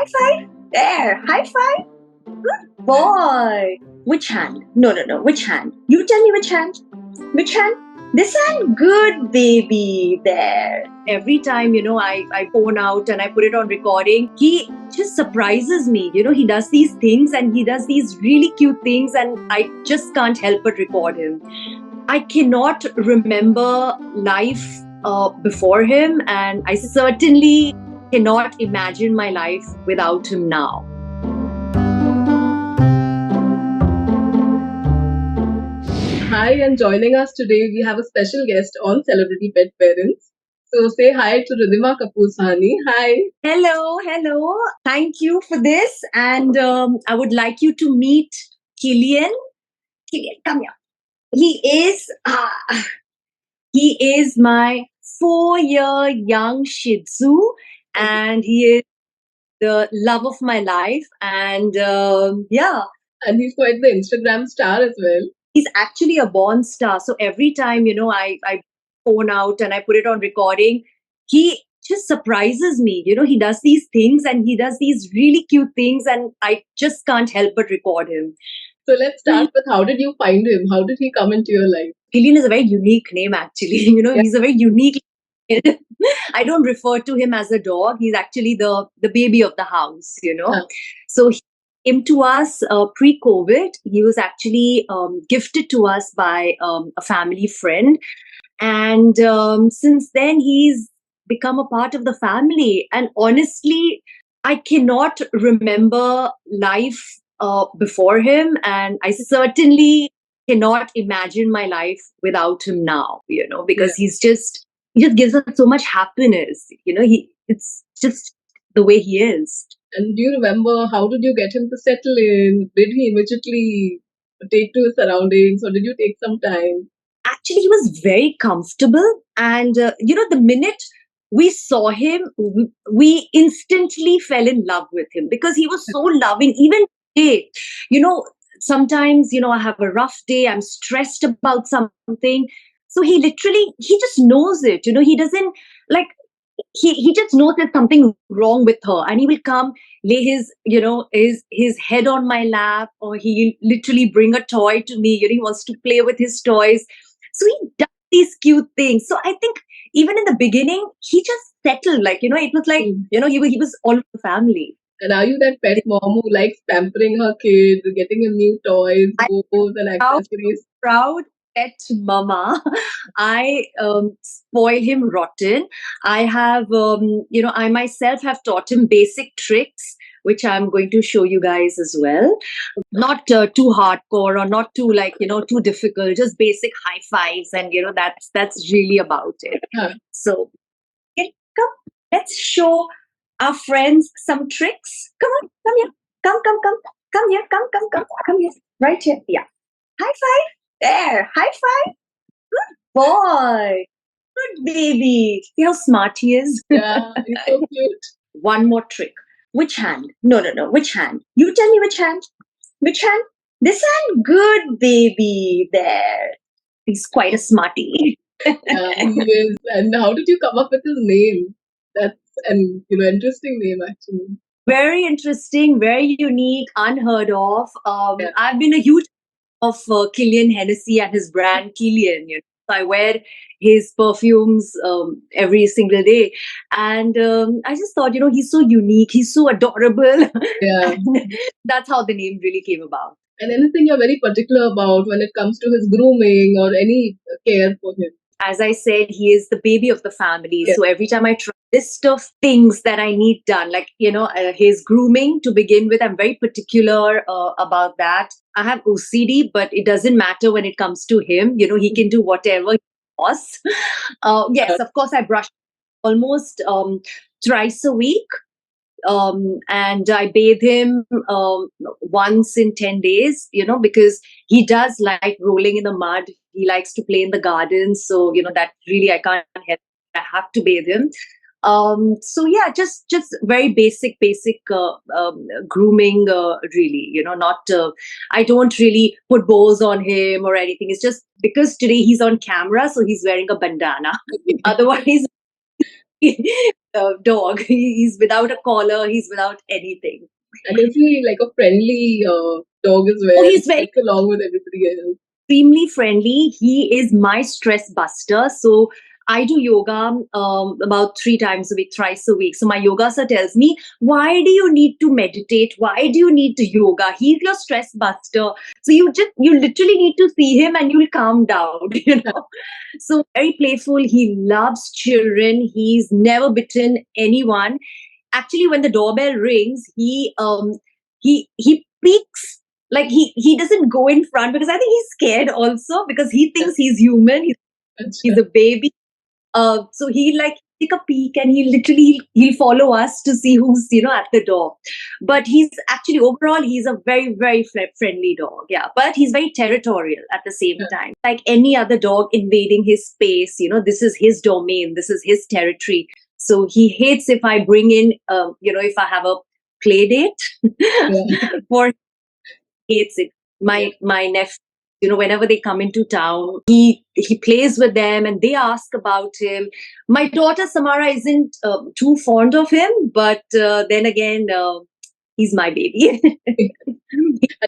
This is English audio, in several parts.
High five. There. High five. Good boy. Which hand? No. Which hand? You tell me which hand. Which hand? This hand? Good baby. There. Every time, I phone out and I put it on recording, he just surprises me. He does these things and he does these really cute things and I just can't help but record him. I cannot remember life before him, and I certainly cannot imagine my life without him now. Hi, and joining us today, we have a special guest on Celebrity Pet Parents. So say hi to Riddhima Kapoor Sahni. Hi. Hello. Thank you for this, and I would like you to meet Kilian. Kilian, come here. He is my 4-year young Shih Tzu, and he is the love of my life. And And he's quite the Instagram star as well. He's actually a born star. So every time, I phone out and I put it on recording, he just surprises me. He does these things and he does these really cute things, and I just can't help but record him. So let's start with, how did you find him? How did he come into your life? Kilian is a very unique name, actually. He's a very unique. I don't refer to him as a dog. He's actually the baby of the house. So he came to us pre-COVID. He was actually gifted to us by a family friend, and since then he's become a part of the family. And honestly, I cannot remember life before him, and I certainly cannot imagine my life without him now, because he just gives us so much happiness. It's just the way he is. And do you remember, how did you get him to settle in? Did he immediately take to his surroundings, or did you take some time? Actually, he was very comfortable, and the minute we saw him, we instantly fell in love with him because he was so loving. Even today, sometimes, I have a rough day, I'm stressed about something. So he just knows it. He doesn't he just knows there's something wrong with her, and he will come, lay his head on my lap, or he'll literally bring a toy to me. He wants to play with his toys. So he does these cute things. So I think even in the beginning, he just settled. It was like, he was all of the family. And are you that pet mom who likes pampering her kids, getting him new toys, bows, and accessories? Proud pet mama. I spoil him rotten. I have, I myself have taught him basic tricks, which I'm going to show you guys as well. Not too hardcore or not too too difficult, just basic high fives, and that's really about it. So come, let's show our friends some tricks. Come on, come here. Come here, come here. Right here. Yeah. High five. There. High five. Good boy. Good baby. See how smart he is? Yeah, he's so cute. One more trick. Which hand? No. Which hand? You tell me which hand. Which hand? This hand? Good baby. There. He's quite a smarty. Yeah, he is. And how did you come up with his name? That's an interesting name, actually. Very interesting, very unique, unheard of. I've been a huge fan of Kilian Hennessy and his brand Kilian. So I wear his perfumes every single day, and I just thought, he's so unique, he's so adorable. Yeah. That's how the name really came about. And anything you're very particular about when it comes to his grooming or any care for him? As I said, he is the baby of the family. Yeah. So every time I try a list of things that I need done, like, his grooming to begin with, I'm very particular about that. I have OCD, but it doesn't matter when it comes to him. He can do whatever he wants. Yes, of course, I brush almost thrice a week. And I bathe him once in 10 days, because he does like rolling in the mud. He likes to play in the garden. So, that really I can't help. I have to bathe him. So yeah, just very basic grooming, really, not, I don't really put bows on him or anything. It's just because today he's on camera, so he's wearing a bandana. Otherwise, dog. He's without a collar. He's without anything. And is he like a friendly dog as Oh, well? he's very Gets along with everybody else. extremely friendly. He is my stress buster. So I do yoga about 3 times a week, thrice a week. So my yoga sir tells me, why do you need to meditate? Why do you need to yoga? He's your stress buster. So you literally need to see him and you'll calm down, you know. So very playful. He loves children. He's never bitten anyone. Actually, when the doorbell rings, he peeks, like he doesn't go in front because I think he's scared also because he thinks he's human. He's a baby. So he like take a peek and he'll follow us to see who's at the door. But he's actually overall he's a very very friendly dog. Yeah, but he's very territorial at the same time. Like any other dog invading his space, this is his domain. This is his territory. So he hates if I bring in, if I have a play date for hates it. My nephew, whenever they come into town, he plays with them and they ask about him. My daughter Samara isn't too fond of him, but then again, he's my baby.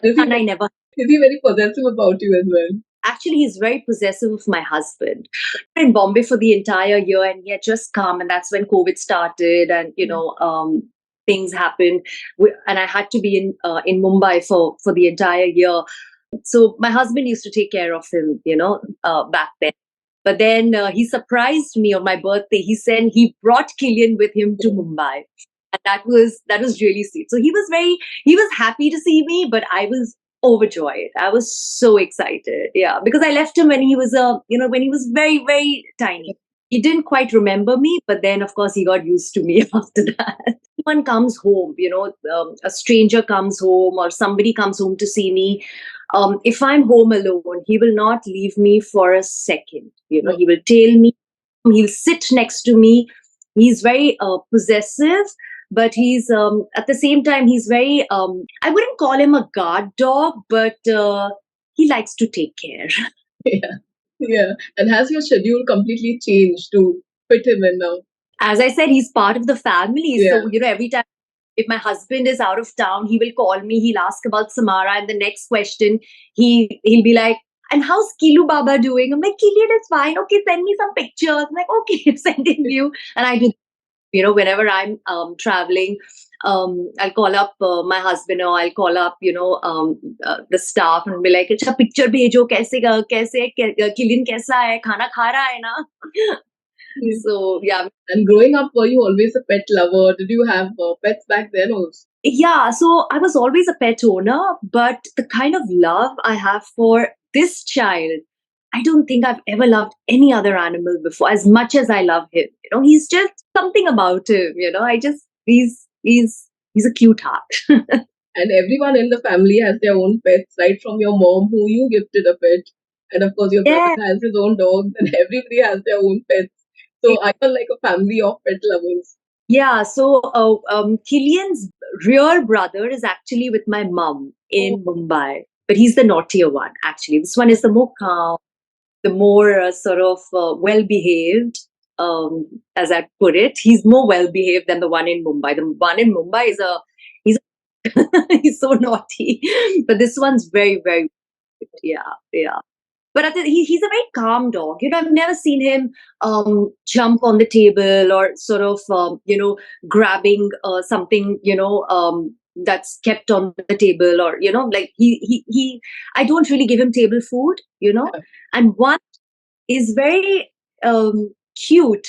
And I never. Is he very possessive about you as well? Actually, he's very possessive of my husband. We were in Bombay for the entire year, and he had just come, and that's when COVID started, and things happened, and I had to be in Mumbai for the entire year. So my husband used to take care of him, back then. But then he surprised me on my birthday. He brought Kilian with him to Mumbai, and that was really sweet. So he was happy to see me, but I was overjoyed. I was so excited, yeah, because I left him when he was when he was very very tiny. He didn't quite remember me, but then of course he got used to me after that. Someone comes home, a stranger comes home or somebody comes home to see me. If I'm home alone, he will not leave me for a second. He will tail me. He'll sit next to me. He's very possessive, but he's at the same time he's very. I wouldn't call him a guard dog, but he likes to take care. Yeah. And has your schedule completely changed to fit him in now? As I said, he's part of the family. Yeah. So, every time if my husband is out of town, he will call me, he'll ask about Samara, and the next question, he'll be like, and how's Kilu Baba doing? I'm like, Kilian is fine. Okay, send me some pictures. I'm like, okay, I'm sending you. And I do, whenever I'm traveling, I'll call up my husband or I'll call up, the staff and be like, "Acha, picture bhejo, kaise Kilian kaisa hai, khana kha raha hai na?" So, yeah. And growing up, were you always a pet lover? Did you have pets back then also? Yeah, so I was always a pet owner, but the kind of love I have for this child, I don't think I've ever loved any other animal before as much as I love him. He's just something about him, he's a cute heart. And everyone in the family has their own pets, right? From your mom, who you gifted a pet, and of course your brother has his own dogs, and everybody has their own pets. So I feel like a family of pet lovers. Yeah, so Kilian's real brother is actually with my mom in Mumbai, but he's the naughtier one, actually. This one is the more calm, the more sort of well-behaved, as I put it. He's more well-behaved than the one in Mumbai. The one in Mumbai he's he's so naughty, but this one's very, very, yeah. But he's a very calm dog. I've never seen him jump on the table or sort of, grabbing something, that's kept on the table or, like I don't really give him table food, and one is very cute.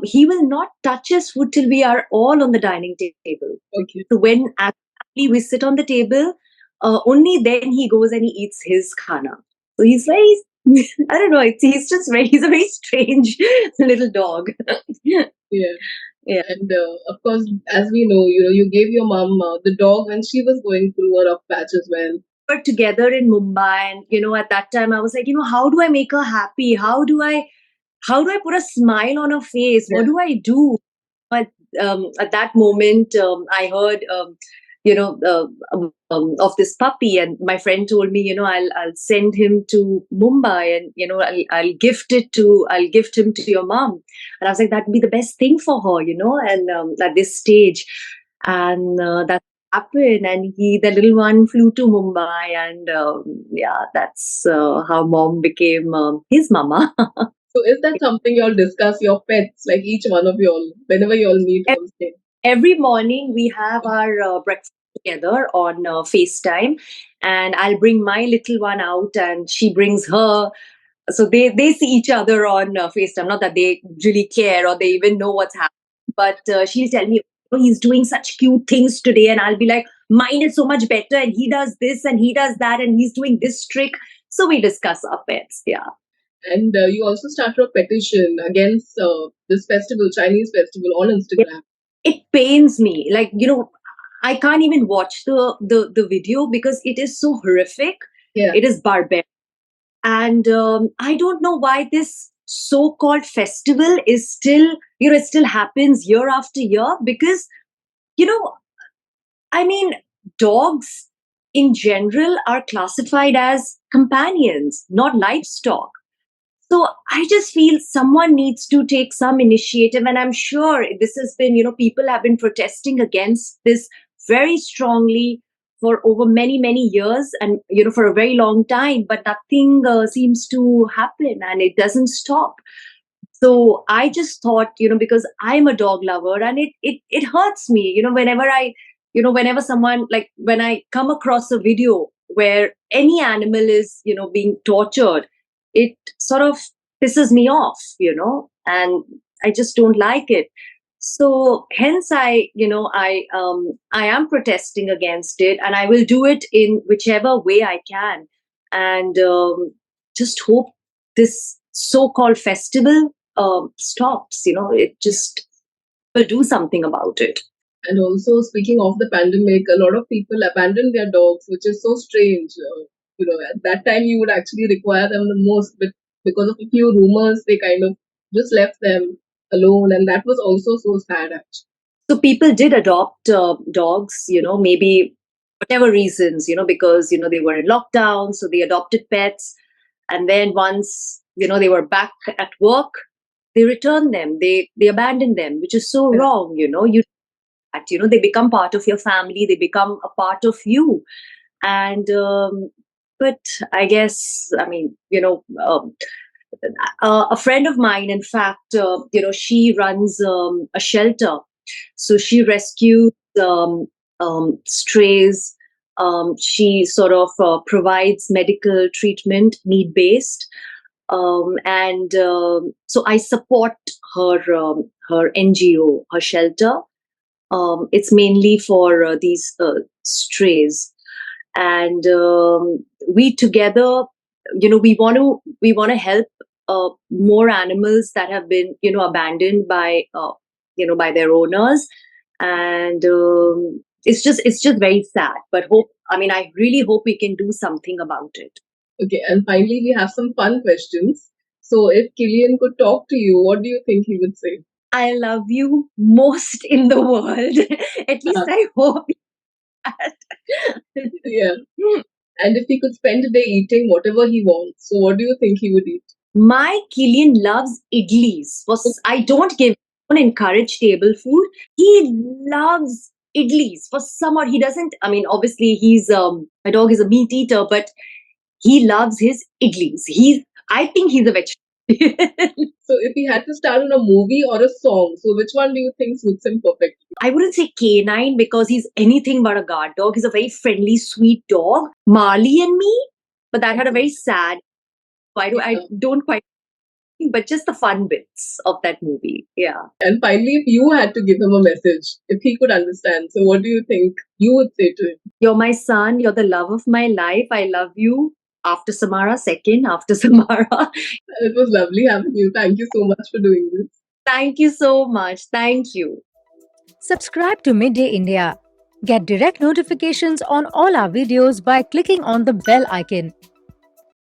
He will not touch his food till we are all on the dining table. Okay. So when actually we sit on the table, only then he goes and he eats his khana. So he's very, I don't know, he's a very strange little dog. Yeah. And of course, as we know, you gave your mom the dog when she was going through a rough patch as well. We were together in Mumbai, and at that time I was like, how do I make her happy? How do I put a smile on her face? What do I do? But at that moment, I heard of this puppy. And my friend told me, I'll send him to Mumbai, and I'll gift him to your mom. And I was like, that'd be the best thing for her, and at this stage. And that happened, and the little one flew to Mumbai, and yeah, that's how mom became his mama. So is that something y'all discuss, your pets, like each one of y'all, whenever y'all meet on stage? Every morning we have our breakfast together on FaceTime, and I'll bring my little one out, and she brings her. So they see each other on FaceTime. Not that they really care or they even know what's happening, but she'll tell me, oh, he's doing such cute things today, and I'll be like, mine is so much better, and he does this and he does that, and he's doing this trick. So we discuss our pets. Yeah. And you also started a petition against this festival, Chinese festival, on Instagram. It pains me, like, I can't even watch the video because it is so horrific. Yeah. It is barbaric, and I don't know why this so-called festival is still, it still happens year after year, because you know I mean, dogs in general are classified as companions, not livestock. So I just feel someone needs to take some initiative, and I'm sure this has been, people have been protesting against this very strongly for over many, many years, and for a very long time, but nothing seems to happen, and it doesn't stop. So I just thought, because I'm a dog lover, and it hurts me, whenever someone, like, when I come across a video where any animal is, being tortured, it sort of pisses me off, and I just don't like it. So hence I am protesting against it, and I will do it in whichever way I can, and just hope this so-called festival stops. It just will do something about it. And also, speaking of the pandemic, a lot of people abandon their dogs, which is so strange. At that time, you would actually require them the most, but because of a few rumors, they kind of just left them alone, and that was also so sad, actually. So people did adopt dogs, maybe whatever reasons, because they were in lockdown, so they adopted pets, and then once they were back at work, they returned them, they abandoned them, which is so wrong. They become part of your family, they become a part of you. And but I guess, a friend of mine, in fact, she runs a shelter, so she rescues strays. She sort of provides medical treatment, need based, and so I support her NGO, her shelter. It's mainly for these strays, and we together, we want to help more animals that have been abandoned by their owners, and it's just very sad. But I really hope we can do something about it. Okay, and finally, we have some fun questions. So, if Kilian could talk to you, what do you think he would say? I love you most in the world. At least I hope that. Yeah. And if he could spend a day eating whatever he wants, so what do you think he would eat? My Kilian loves idlis. I don't encourage table food. He loves idlis for some odd. He doesn't. Obviously, my dog is a meat eater, but he loves his idlis. I think he's a vegetarian. So, if he had to star in a movie or a song, so which one do you think suits him perfectly? I wouldn't say canine because he's anything but a guard dog. He's a very friendly, sweet dog. Marley and Me, but that had a very sad. I don't quite, but just the fun bits of that movie. Yeah. And finally, if you had to give him a message, if he could understand, so what do you think you would say to him? You're my son. You're the love of my life. I love you. After Samara, second after Samara. It was lovely having you. Thank you so much for doing this. Thank you so much. Thank you. Subscribe to Midday India. Get direct notifications on all our videos by clicking on the bell icon.